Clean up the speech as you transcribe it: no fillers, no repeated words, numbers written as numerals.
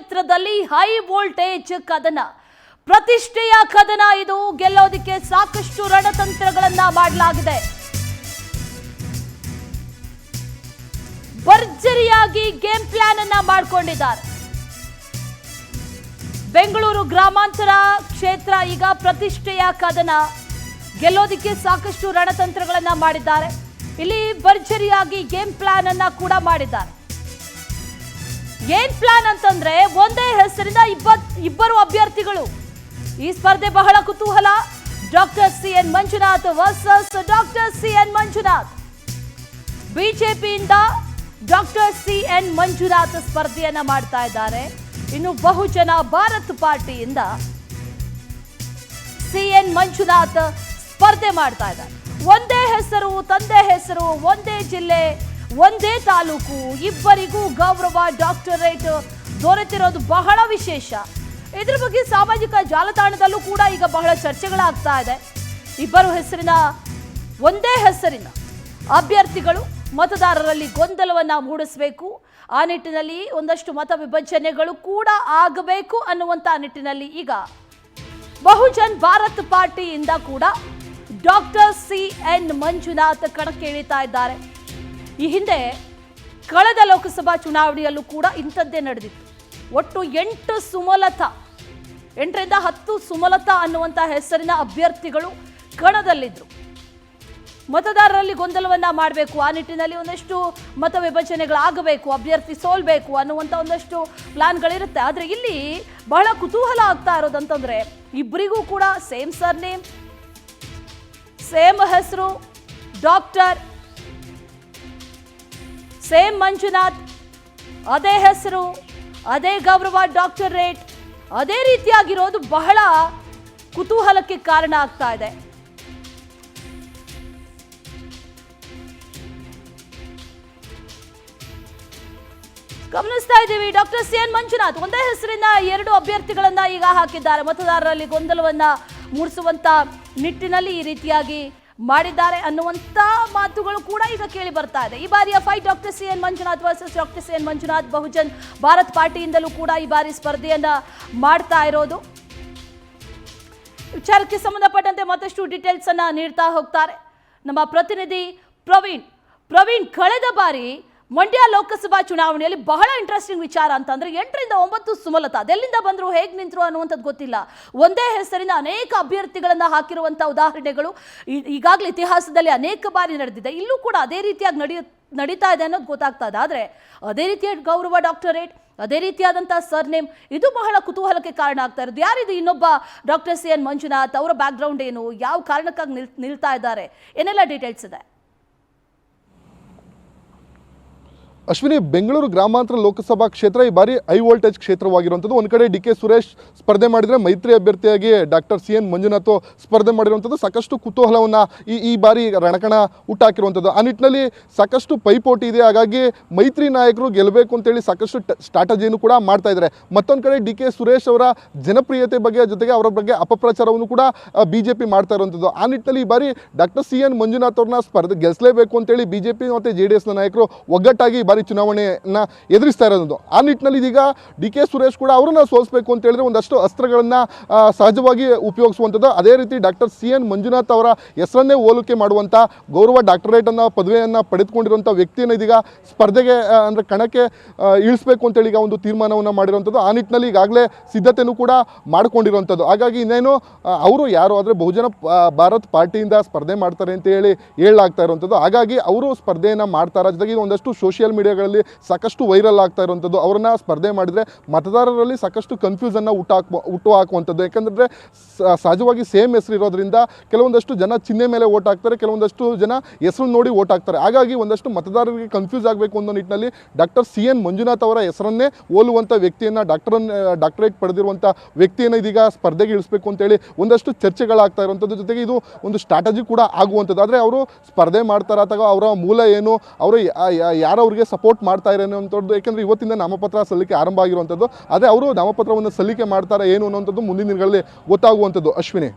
ಕ್ಷೇತ್ರದಲ್ಲಿ high voltage ಕದನ, ಪ್ರತಿಷ್ಠೆಯ ಕದನ. ಇದು ಗೆಲ್ಲೋದಕ್ಕೆ ಸಾಕಷ್ಟು ರಣತಂತ್ರಗಳನ್ನ ಮಾಡಲಾಗಿದೆ. ಭರ್ಜರಿಯಾಗಿ ಗೇಮ್ ಪ್ಲಾನ್ ಅನ್ನ ಮಾಡಿಕೊಂಡಿದ್ದಾರೆ. ಬೆಂಗಳೂರು ಗ್ರಾಮಾಂತರ ಕ್ಷೇತ್ರ ಈಗ ಪ್ರತಿಷ್ಠೆಯ ಕದನ, ಗೆಲ್ಲೋದಕ್ಕೆ ಸಾಕಷ್ಟು ರಣತಂತ್ರಗಳನ್ನ ಮಾಡಿದ್ದಾರೆ. ಇಲ್ಲಿ ಭರ್ಜರಿಯಾಗಿ ಗೇಮ್ ಪ್ಲಾನ್ ಅನ್ನ ಕೂಡ ಮಾಡಿದ್ದಾರೆ. ಏನ್ ಪ್ಲಾನ್ ಅಂತಂದ್ರೆ, ಒಂದೇ ಹೆಸರಿನ ಇಬ್ಬರು ಅಭ್ಯರ್ಥಿಗಳು. ಈ ಸ್ಪರ್ಧೆ ಬಹಳ ಕುತೂಹಲ. Doctor C N. Manjunath versus doctor C N. Manjunath. ಬಿಜೆಪಿಯಿಂದ ಡಾಕ್ಟರ್ ಸಿ.ಎನ್. ಮಂಜುನಾಥ್ ಸ್ಪರ್ಧೆಯನ್ನ ಮಾಡ್ತಾ ಇದ್ದಾರೆ. ಇನ್ನು ಬಹುಜನ ಭಾರತ್ ಪಾರ್ಟಿಯಿಂದ ಸಿ.ಎನ್. ಮಂಜುನಾಥ್ ಸ್ಪರ್ಧೆ ಮಾಡ್ತಾ ಇದ್ದಾರೆ. ಒಂದೇ ಹೆಸರು, ತಂದೆ ಹೆಸರು, ಒಂದೇ ಜಿಲ್ಲೆ, ಒಂದೇ ತಾಲೂಕು, ಇಬ್ಬರಿಗೂ ಗೌರವ ಡಾಕ್ಟರೇಟ್ ದೊರೆತಿರೋದು ಬಹಳ ವಿಶೇಷ. ಇದ್ರ ಬಗ್ಗೆ ಸಾಮಾಜಿಕ ಜಾಲತಾಣದಲ್ಲೂ ಕೂಡ ಈಗ ಬಹಳ ಚರ್ಚೆಗಳಾಗ್ತಾ ಇದೆ. ಒಂದೇ ಹೆಸರಿನ ಅಭ್ಯರ್ಥಿಗಳು ಮತದಾರರಲ್ಲಿ ಗೊಂದಲವನ್ನ ಮೂಡಿಸಬೇಕು, ಆ ನಿಟ್ಟಿನಲ್ಲಿ ಒಂದಷ್ಟು ಮತ ವಿಭಜನೆಗಳು ಕೂಡ ಆಗಬೇಕು ಅನ್ನುವಂತ ನಿಟ್ಟಿನಲ್ಲಿ ಈಗ ಬಹುಜನ್ ಭಾರತ್ ಪಾರ್ಟಿಯಿಂದ ಕೂಡ ಡಾಕ್ಟರ್ ಸಿ.ಎನ್. ಮಂಜುನಾಥ್ ಕಣಕ್ಕೆ ಇಳಿತಾ ಇದ್ದಾರೆ. ಈ ಹಿಂದೆ ಕಳೆದ ಲೋಕಸಭಾ ಚುನಾವಣೆಯಲ್ಲೂ ಕೂಡ ಇಂಥದ್ದೇ ನಡೆದಿತ್ತು. ಒಟ್ಟು 8 ಸುಮಲತಾ, 8ರಿಂದ 10 ಸುಮಲತಾ ಅನ್ನುವಂಥ ಹೆಸರಿನ ಅಭ್ಯರ್ಥಿಗಳು ಕಣದಲ್ಲಿದ್ದರು. ಮತದಾರರಲ್ಲಿ ಗೊಂದಲವನ್ನ ಮಾಡಬೇಕು, ಆ ನಿಟ್ಟಿನಲ್ಲಿ ಒಂದಷ್ಟು ಮತ ವಿಭಜನೆಗಳಾಗಬೇಕು, ಅಭ್ಯರ್ಥಿ ಸೋಲ್ಬೇಕು ಅನ್ನುವಂಥ ಒಂದಷ್ಟು ಪ್ಲಾನ್ಗಳಿರುತ್ತೆ. ಆದರೆ ಇಲ್ಲಿ ಬಹಳ ಕುತೂಹಲ ಆಗ್ತಾ ಇರೋದಂತಂದ್ರೆ, ಇಬ್ಬರಿಗೂ ಕೂಡ ಸೇಮ್ ಸರ್ನೇಮ್, ಸೇಮ್ ಹೆಸರು, ಡಾಕ್ಟರ್, ಸೇಮ್ ಮಂಜುನಾಥ್, ಅದೇ ಹೆಸರು, ಅದೇ ಗೌರವ ಡಾಕ್ಟರೇಟ್, ಅದೇ ರೀತಿಯಾಗಿರೋದು ಬಹಳ ಕುತೂಹಲಕ್ಕೆ ಕಾರಣ ಆಗ್ತಾ ಇದೆ. ಗಮನಿಸ್ತಾ ಇದ್ದೀವಿ, ಡಾಕ್ಟರ್ ಸಿ.ಎನ್. ಮಂಜುನಾಥ್ ಒಂದೇ ಹೆಸರಿನ 2 ಅಭ್ಯರ್ಥಿಗಳನ್ನ ಈಗ ಹಾಕಿದ್ದಾರೆ. ಮತದಾರರಲ್ಲಿ ಗೊಂದಲವನ್ನ ಮೂಡಿಸುವಂತ ನಿಟ್ಟಿನಲ್ಲಿ ಈ ರೀತಿಯಾಗಿ ಮಾಡಿದ್ದಾರೆ ಅನ್ನುವಂತ ಮಾತುಗಳು ಕೂಡ ಈಗ ಕೇಳಿ ಬರ್ತಾ ಇದೆ. ಈ ಬಾರಿಯ fight doctor C N. Manjunath versus doctor C N. Manjunath. Bahujan Bharat ಪಾರ್ಟಿಯಿಂದಲೂ ಕೂಡ ಈ ಬಾರಿ ಸ್ಪರ್ಧೆಯನ್ನ ಮಾಡ್ತಾ ಇರೋದು. ವಿಚಾರಕ್ಕೆ ಸಂಬಂಧಪಟ್ಟಂತೆ ಮತ್ತಷ್ಟು ಡೀಟೇಲ್ಸ್ ಅನ್ನ ನೀಡ್ತಾ ಹೋಗ್ತಾರೆ ನಮ್ಮ ಪ್ರತಿನಿಧಿ ಪ್ರವೀಣ್. ಕಳೆದ ಬಾರಿ ಮಂಡ್ಯ ಲೋಕಸಭಾ ಚುನಾವಣೆಯಲ್ಲಿ ಬಹಳ ಇಂಟ್ರೆಸ್ಟಿಂಗ್ ವಿಚಾರ ಅಂತಂದ್ರೆ, 8ರಿಂದ 9 ಸುಮಲತಾ ಅದೆಲ್ಲಿಂದ ಬಂದ್ರು, ಹೇಗೆ ನಿಂತರು ಅನ್ನುವಂಥದ್ದು ಗೊತ್ತಿಲ್ಲ. ಒಂದೇ ಹೆಸರಿನ ಅನೇಕ ಅಭ್ಯರ್ಥಿಗಳನ್ನ ಹಾಕಿರುವಂತಹ ಉದಾಹರಣೆಗಳು ಈಗಾಗಲೇ ಇತಿಹಾಸದಲ್ಲಿ ಅನೇಕ ಬಾರಿ ನಡೆದಿದೆ. ಇಲ್ಲೂ ಕೂಡ ಅದೇ ರೀತಿಯಾಗಿ ನಡೀತಾ ಇದೆ ಅನ್ನೋದು ಗೊತ್ತಾಗ್ತಾ ಇದೆ. ಆದರೆ ಅದೇ ರೀತಿಯ ಗೌರವ ಡಾಕ್ಟರೇಟ್, ಅದೇ ರೀತಿಯಾದಂತಹ ಸರ್ನೇಮ್, ಇದು ಬಹಳ ಕುತೂಹಲಕ್ಕೆ ಕಾರಣ ಆಗ್ತಾ ಇರೋದು. ಯಾರಿದು ಇನ್ನೊಬ್ಬ ಡಾಕ್ಟರ್ ಸಿ.ಎನ್. ಮಂಜುನಾಥ್? ಅವರ ಬ್ಯಾಕ್ ಗ್ರೌಂಡ್ ಏನು, ಯಾವ ಕಾರಣಕ್ಕಾಗಿ ನಿಲ್ತಾ ಇದ್ದಾರೆ, ಏನೆಲ್ಲ ಡೀಟೇಲ್ಸ್ ಇದೆ? ಅಶ್ವಿನಿ, ಬೆಂಗಳೂರು ಗ್ರಾಮಾಂತರ ಲೋಕಸಭಾ ಕ್ಷೇತ್ರ ಈ ಬಾರಿ ಹೈ ವೋಲ್ಟೇಜ್ ಕ್ಷೇತ್ರವಾಗಿರುವಂಥದ್ದು. ಒಂದು ಕಡೆ ಡಿ ಕೆ ಸುರೇಶ್ ಸ್ಪರ್ಧೆ ಮಾಡಿದರೆ, ಮೈತ್ರಿ ಅಭ್ಯರ್ಥಿಯಾಗಿ ಡಾಕ್ಟರ್ ಸಿ.ಎನ್. ಮಂಜುನಾಥ್ ಸ್ಪರ್ಧೆ ಮಾಡಿರುವಂಥದ್ದು ಸಾಕಷ್ಟು ಕುತೂಹಲವನ್ನು ಈ ಬಾರಿ ರಣಕಣ ಹುಟ್ಟಾಕಿರುವಂಥದ್ದು. ಆ ನಿಟ್ಟಿನಲ್ಲಿ ಸಾಕಷ್ಟು ಪೈಪೋಟಿ ಇದೆ. ಹಾಗಾಗಿ ಮೈತ್ರಿ ನಾಯಕರು ಗೆಲ್ಲಬೇಕು ಅಂತೇಳಿ ಸಾಕಷ್ಟು ಸ್ಟ್ರಾಟಜಿಯನ್ನು ಕೂಡ ಮಾಡ್ತಾ ಇದ್ದಾರೆ. ಮತ್ತೊಂದು ಕಡೆ ಡಿ ಕೆ ಸುರೇಶ್ ಅವರ ಜನಪ್ರಿಯತೆ ಬಗ್ಗೆ, ಜೊತೆಗೆ ಅವರ ಬಗ್ಗೆ ಅಪಪ್ರಚಾರವನ್ನು ಕೂಡ ಬಿಜೆಪಿ ಮಾಡ್ತಾ ಇರುವಂಥದ್ದು. ಆ ನಿಟ್ಟಿನಲ್ಲಿ ಈ ಬಾರಿ ಡಾಕ್ಟರ್ ಸಿ.ಎನ್. ಮಂಜುನಾಥ್ ಅವ್ರನ್ನ ಸ್ಪರ್ಧೆ ಗೆಲ್ಲಿಸಲೇಬೇಕು ಅಂತೇಳಿ ಬಿಜೆಪಿ ಮತ್ತು JDS ನಾಯಕರು ಒಗ್ಗಟ್ಟಾಗಿ ಬಾರಿ ಚುನಾವಣೆಯನ್ನ ಎದುರಿಸ್ತಾ ಇರೋದು. ಆ ನಿಟ್ಟಿನಲ್ಲಿ ಇದೀಗ ಡಿ ಕೆ ಸುರೇಶ್ ಕೂಡ ಅವರನ್ನ ಸೋಲಿಸಬೇಕು ಅಂತ ಹೇಳಿದ್ರೆ ಒಂದಷ್ಟು ಅಸ್ತ್ರಗಳನ್ನ ಸಹಜವಾಗಿ ಉಪಯೋಗಿಸುವಂಥದ್ದು. ಅದೇ ರೀತಿ ಡಾಕ್ಟರ್ ಸಿ.ಎನ್. ಮಂಜುನಾಥ್ ಅವರ ಹೆಸರನ್ನೇ ಹೋಲಿಕೆ ಮಾಡುವಂಥ ಗೌರವ ಡಾಕ್ಟರೇಟ್ ಅನ್ನ ಪದವಿಯನ್ನು ಪಡೆದುಕೊಂಡಿರುವಂಥ ವ್ಯಕ್ತಿಯನ್ನು ಇದೀಗ ಸ್ಪರ್ಧೆಗೆ ಅಂದರೆ ಕಣಕ್ಕೆ ಇಳಿಸಬೇಕು ಅಂತೇಳಿ ಈಗ ಒಂದು ತೀರ್ಮಾನವನ್ನು ಮಾಡಿರುವಂಥದ್ದು. ಆ ನಿಟ್ಟಿನಲ್ಲಿ ಈಗಾಗಲೇ ಸಿದ್ಧತೆಯೂ ಕೂಡ ಮಾಡಿಕೊಂಡಿರುವಂಥದ್ದು. ಹಾಗಾಗಿ ಇನ್ನೇನು ಅವರು ಯಾರು ಆದರೆ ಬಹುಜನ ಭಾರತ್ ಪಾರ್ಟಿಯಿಂದ ಸ್ಪರ್ಧೆ ಮಾಡ್ತಾರೆ ಅಂತ ಹೇಳಲಾಗ್ತಾ ಇರುವಂಥದ್ದು. ಹಾಗಾಗಿ ಅವರು ಸ್ಪರ್ಧೆಯನ್ನು ಮಾಡ್ತಾರೆ. ಜೊತೆಗೆ ಒಂದಷ್ಟು ಸೋಷಿಯಲ್ ಮೀಡಿಯಾಗಳಲ್ಲಿ ಸಾಕಷ್ಟು ವೈರಲ್ ಆಗ್ತಾ ಇರುವಂಥದ್ದು. ಅವ್ರನ್ನ ಸ್ಪರ್ಧೆ ಮಾಡಿದರೆ ಮತದಾರರಲ್ಲಿ ಸಾಕಷ್ಟು ಕನ್ಫ್ಯೂಸನ್ನು ಹುಟ್ಟು ಹಾಕುವಂಥದ್ದು. ಯಾಕಂದರೆ ಸಹಜವಾಗಿ ಸೇಮ್ ಹೆಸರು ಇರೋದ್ರಿಂದ ಕೆಲವೊಂದಷ್ಟು ಜನ ಚಿಹ್ನೆ ಮೇಲೆ ಓಟ್ ಹಾಕ್ತಾರೆ, ಕೆಲವೊಂದಷ್ಟು ಜನ ಹೆಸರು ನೋಡಿ ಓಟ್ ಹಾಕ್ತಾರೆ. ಹಾಗಾಗಿ ಒಂದಷ್ಟು ಮತದಾರರಿಗೆ ಕನ್ಫ್ಯೂಸ್ ಆಗಬೇಕು ಅನ್ನೋ ನಿಟ್ಟಿನಲ್ಲಿ ಡಾಕ್ಟರ್ ಸಿ.ಎನ್. ಮಂಜುನಾಥ್ ಅವರ ಹೆಸರನ್ನೇ ಹೋಲುವಂಥ ವ್ಯಕ್ತಿಯನ್ನು, ಡಾಕ್ಟರೇಟ್ ಪಡೆದಿರುವಂಥ ವ್ಯಕ್ತಿಯನ್ನು ಇದೀಗ ಸ್ಪರ್ಧೆಗೆ ಇಳಿಸಬೇಕು ಅಂತೇಳಿ ಒಂದಷ್ಟು ಚರ್ಚೆಗಳಾಗ್ತಾ ಇರುವಂಥದ್ದು. ಜೊತೆಗೆ ಇದು ಒಂದು ಸ್ಟ್ರಾಟಜಿ ಕೂಡ ಆಗುವಂಥದ್ದು. ಆದರೆ ಅವರು ಸ್ಪರ್ಧೆ ಮಾಡ್ತಾರೆ ಅಥವಾ ಅವರ ಮೂಲ ಏನು, ಅವರು ಯಾರು ಅವ್ರಿಗೆ ಸಪೋರ್ಟ್ ಮಾಡ್ತಾ ಇರೋ ಅನ್ನೋಂಥದ್ದು. ಯಾಕೆಂದರೆ ಇವತ್ತಿಂದ ನಾಮಪತ್ರ ಸಲ್ಲಿಕೆ ಆರಂಭ ಆಗಿರುವಂಥದ್ದು. ಆದರೆ ಅವರು ನಾಮಪತ್ರವನ್ನು ಸಲ್ಲಿಕೆ ಮಾಡ್ತಾರೆ ಏನು ಅನ್ನೋಂಥದ್ದು ಮುಂದಿನ ದಿನಗಳಲ್ಲಿ ಗೊತ್ತಾಗುವಂಥದ್ದು. ಅಶ್ವಿನಿ.